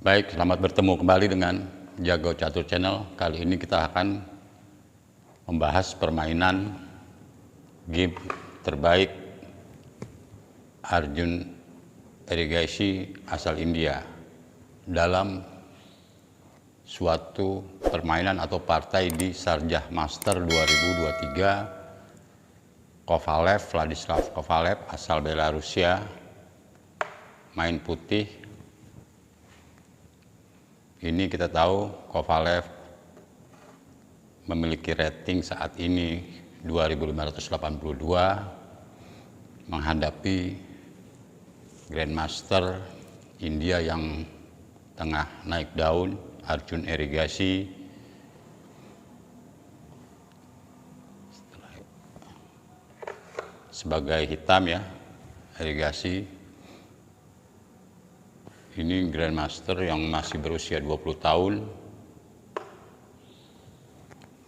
Baik, selamat bertemu kembali dengan Jago Catur Channel. Kali ini kita akan membahas permainan game terbaik Arjun Erigaisi asal India dalam suatu permainan atau partai di Sharjah Master 2023. Vladislav Kovalev asal Belarusia, main putih. Ini kita tahu Kovalev memiliki rating saat ini 2582 menghadapi Grandmaster India yang tengah naik daun, Arjun Erigaisi. Sebagai hitam ya, Erigaisi. Ini Grandmaster yang masih berusia 20 tahun.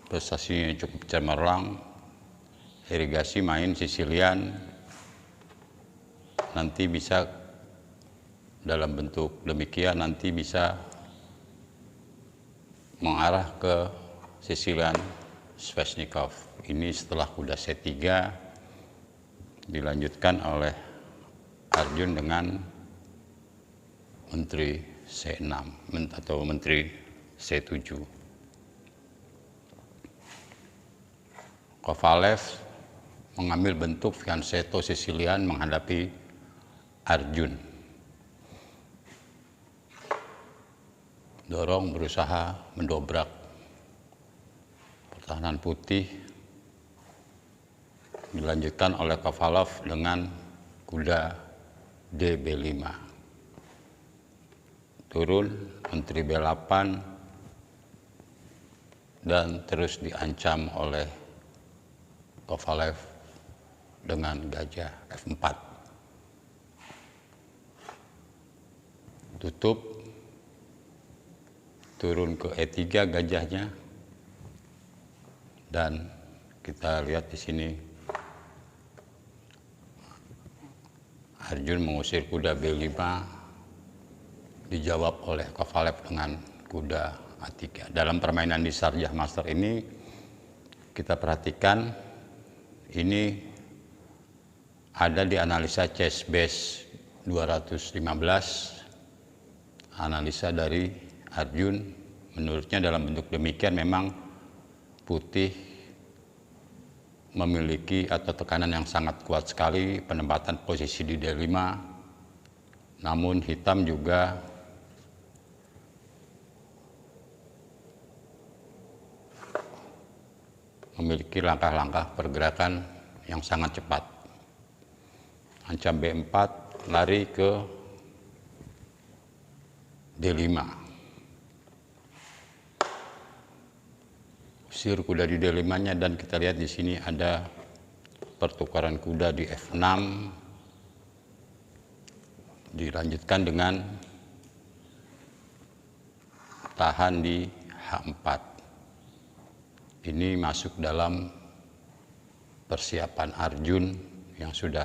Prestasinya cukup cemerlang. Erigaisi main Sicilian. Nanti bisa dalam bentuk demikian, nanti bisa mengarah ke Sicilian Sveshnikov. Ini setelah kuda C3 dilanjutkan oleh Arjun dengan Menteri C6 atau Menteri C7. Kovalev mengambil bentuk fianchetto Sicilian menghadapi Arjun. Dorong berusaha mendobrak pertahanan putih, dilanjutkan oleh Kovalev dengan kuda DB5. Turun Menteri B8 dan terus diancam oleh Kovalev dengan gajah F4. Tutup, turun ke E3 gajahnya, dan kita lihat di sini Arjun mengusir kuda B5, dijawab oleh Kovalev dengan kuda A3. Dalam permainan di Sharjah Master ini kita perhatikan, ini ada di analisa Chessbase 215, analisa dari Arjun. Menurutnya dalam bentuk demikian memang putih memiliki atau tekanan yang sangat kuat sekali, penempatan posisi di D5, namun hitam juga memiliki langkah-langkah pergerakan yang sangat cepat. Ancam B4, lari ke D5. Usir kuda di D5-nya, dan kita lihat di sini ada pertukaran kuda di F6. Dilanjutkan dengan tahan di H4. Ini masuk dalam persiapan Arjun yang sudah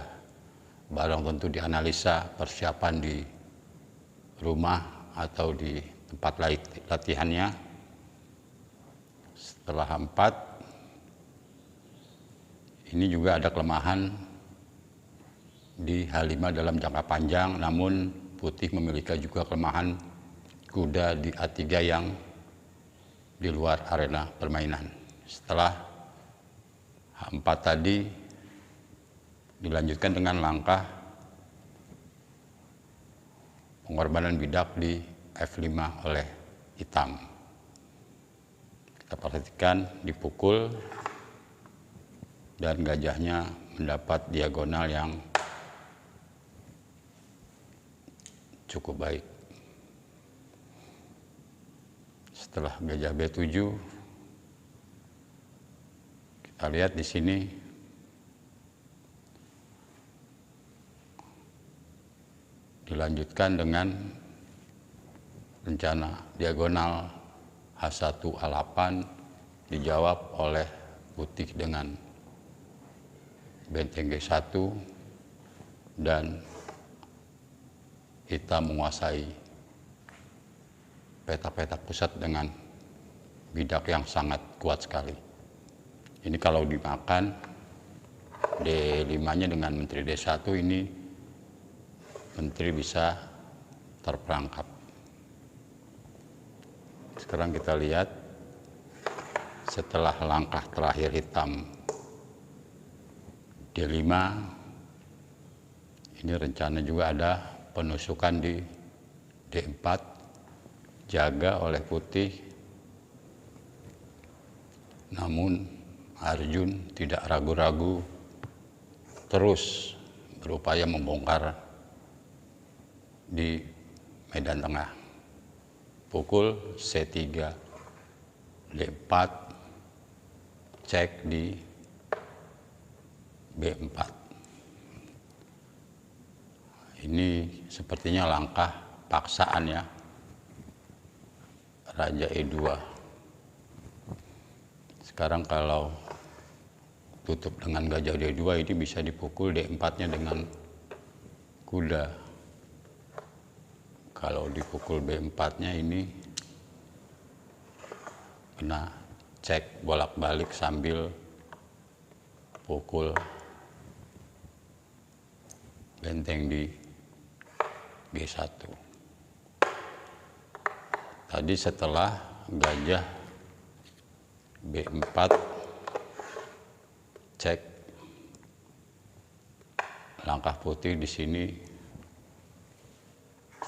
barang tentu dianalisa persiapan di rumah atau di tempat latihannya. Setelah H4, ini juga ada kelemahan di H5 dalam jangka panjang, namun putih memiliki juga kelemahan kuda di A3 yang di luar arena permainan. Setelah H4 tadi dilanjutkan dengan langkah pengorbanan bidak di F5 oleh hitam. Kita perhatikan dipukul dan gajahnya mendapat diagonal yang cukup baik. Setelah gajah B7, kita lihat di sini dilanjutkan dengan rencana diagonal H1 A8, dijawab oleh putih dengan benteng G1, dan hitam menguasai petak-petak pusat dengan bidak yang sangat kuat sekali. Ini kalau dimakan D5-nya dengan Menteri D1 ini, Menteri bisa terperangkap. Sekarang kita lihat setelah langkah terakhir hitam D5, ini rencana juga ada penusukan di D4, jaga oleh putih. Namun Arjun tidak ragu-ragu, terus berupaya membongkar di medan tengah. Pukul C3, D4, cek di B4. Ini sepertinya langkah paksaan ya, Raja E2. Sekarang kalau tutup dengan gajah D2, ini bisa dipukul D4-nya dengan kuda. Kalau dipukul B4-nya ini kena cek bolak-balik sambil pukul benteng di G1. Tadi setelah gajah B4 cek, langkah putih di sini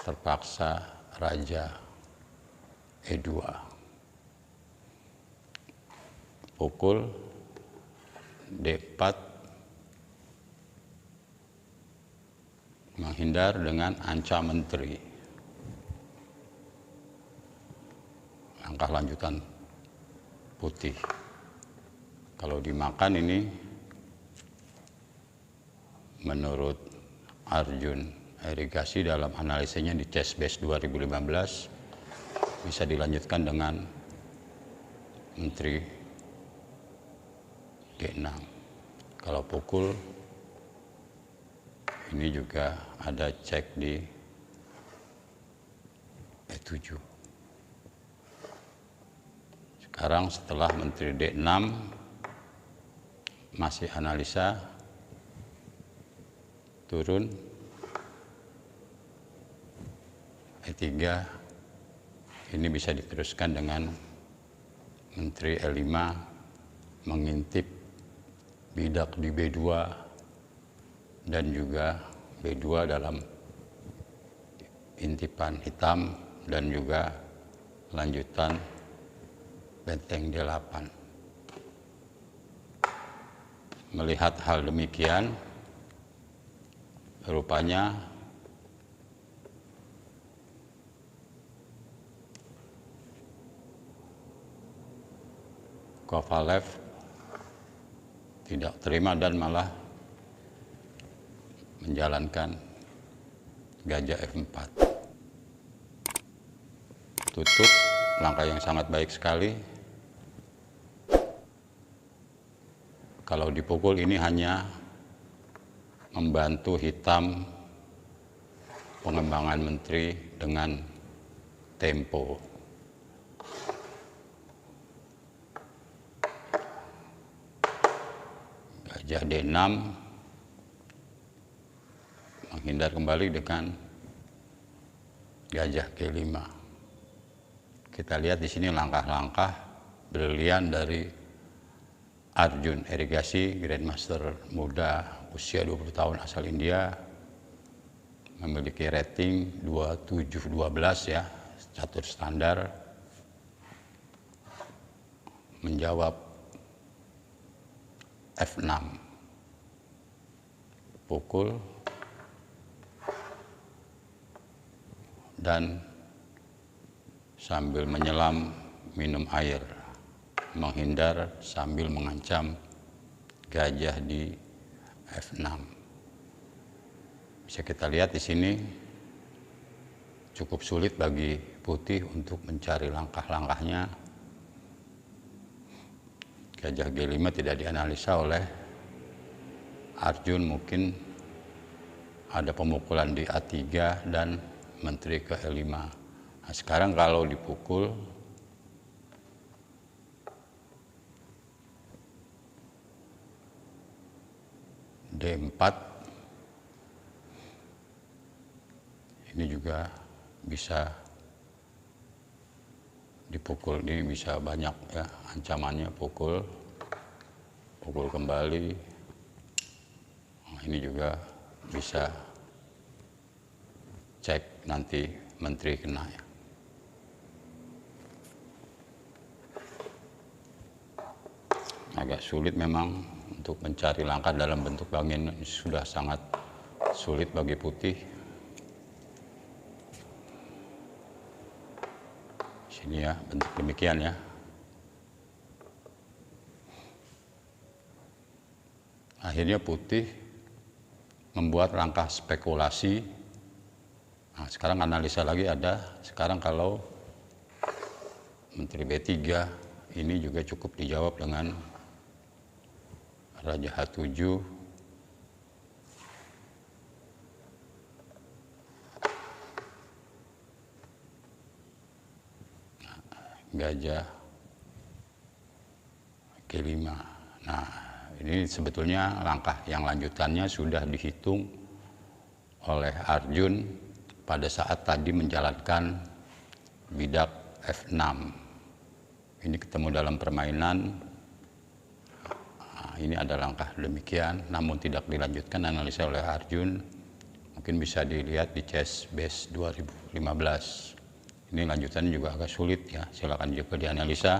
terpaksa Raja E2. Pukul D4, menghindar dengan ancam menteri. Langkah lanjutan putih. Kalau dimakan ini, menurut Arjun Irigasi dalam analisanya di ChessBase 2015, bisa dilanjutkan dengan Menteri D6. Kalau pukul, ini juga ada cek di E7. Sekarang setelah Menteri D6, masih analisa, turun E3, ini bisa diteruskan dengan Menteri E5 mengintip bidak di B2 dan juga B2 dalam intipan hitam dan juga lanjutan benteng D8. Melihat hal demikian, rupanya Kovalev tidak terima dan malah menjalankan gajah F4. Tutup, langkah yang sangat baik sekali. Kalau dipukul ini hanya membantu hitam pengembangan menteri dengan tempo. Gajah D6 menghindar kembali dengan gajah G5. Kita lihat di sini langkah-langkah brilian dari Arjun Irigasi, Grandmaster muda usia 20 tahun asal India, memiliki rating 27-12 ya, catur standar, menjawab F6, pukul, dan sambil menyelam minum air, menghindar sambil mengancam gajah di F6. Bisa kita lihat di sini cukup sulit bagi putih untuk mencari langkah-langkahnya. Gajah G5 tidak dianalisa oleh Arjun, mungkin ada pemukulan di A3 dan menteri ke E5 Nah, sekarang kalau dipukul D4, ini juga bisa dipukul, ini bisa banyak ya ancamannya, pukul kembali. Nah, ini juga bisa cek nanti menteri kena ya. Agak sulit memang untuk mencari langkah dalam bentuk angin, sudah sangat sulit bagi putih. Sini ya, bentuk demikian ya. Akhirnya putih membuat langkah spekulasi. Nah, sekarang analisa lagi ada, sekarang kalau Menteri B3 ini juga cukup dijawab dengan Raja H7, Gajah G5. Nah, ini sebetulnya langkah yang lanjutannya sudah dihitung oleh Arjun pada saat tadi menjalankan bidak F6. Ini ketemu dalam permainan. Nah, ini ada langkah demikian, namun tidak dilanjutkan analisa oleh Arjun. Mungkin bisa dilihat di Chess Base 2015. Ini lanjutannya juga agak sulit ya, silakan juga dianalisa.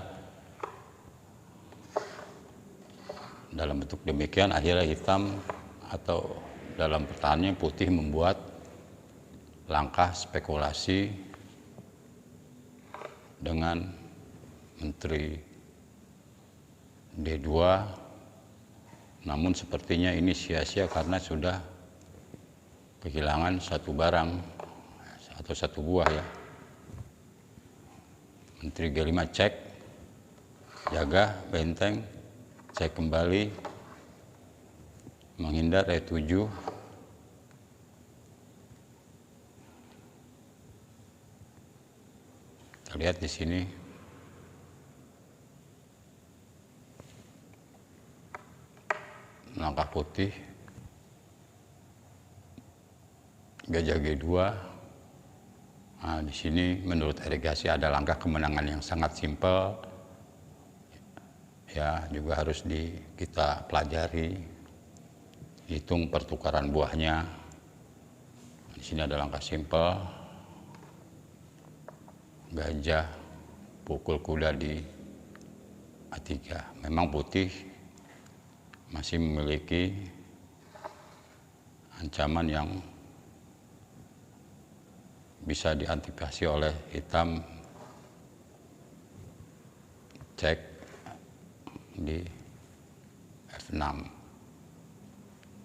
Dalam bentuk demikian akhirnya hitam atau dalam pertahanannya putih membuat langkah spekulasi dengan Menteri D2, namun sepertinya ini sia-sia karena sudah kehilangan satu barang atau satu buah ya. Menteri G5 cek, jaga benteng, cek kembali, menghindar E7. Kita lihat di sini. Langkah putih, Gajah G2. Nah, di sini menurut irigasi ada langkah kemenangan yang sangat simpel. Ya, juga harus kita pelajari, hitung pertukaran buahnya. Di sini ada langkah simpel, gajah pukul kuda di A3. Memang putih masih memiliki ancaman yang bisa diantisipasi oleh hitam, cek di F6.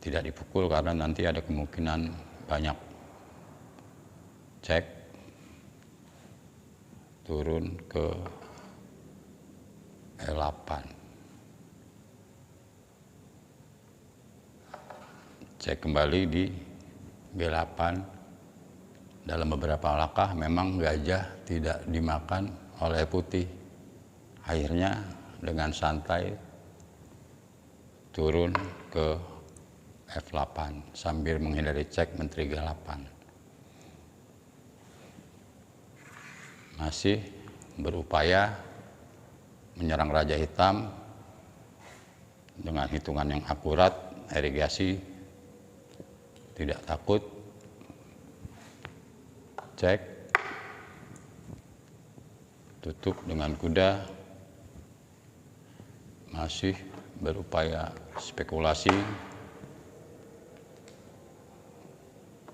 Tidak dipukul karena nanti ada kemungkinan banyak. Cek, turun ke E8. Cek kembali di G8. Dalam beberapa langkah memang gajah tidak dimakan oleh putih. Akhirnya dengan santai turun ke F8 sambil menghindari cek Menteri G8. Masih berupaya menyerang Raja Hitam dengan hitungan yang akurat, irigasi tidak takut. Cek, tutup dengan kuda, masih berupaya spekulasi,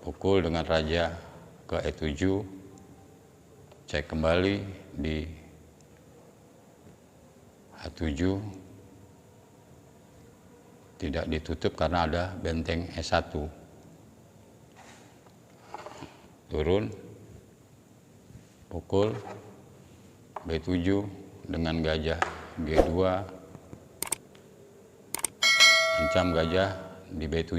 pukul dengan raja ke E7, cek kembali di H7, tidak ditutup karena ada benteng E1, turun, pukul B7 dengan gajah G2, ancam gajah di B7,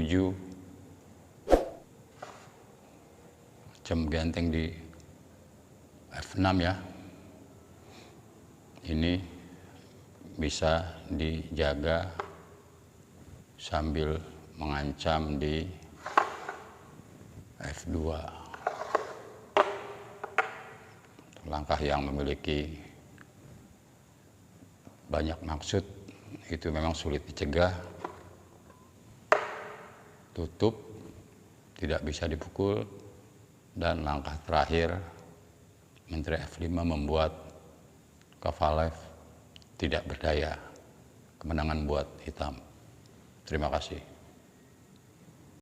ancam benteng di F6 ya. Ini bisa dijaga sambil mengancam di F2. Langkah yang memiliki banyak maksud, itu memang sulit dicegah. Tutup, tidak bisa dipukul, dan langkah terakhir Menteri F5 membuat Kovalev tidak berdaya. Kemenangan buat hitam. Terima kasih.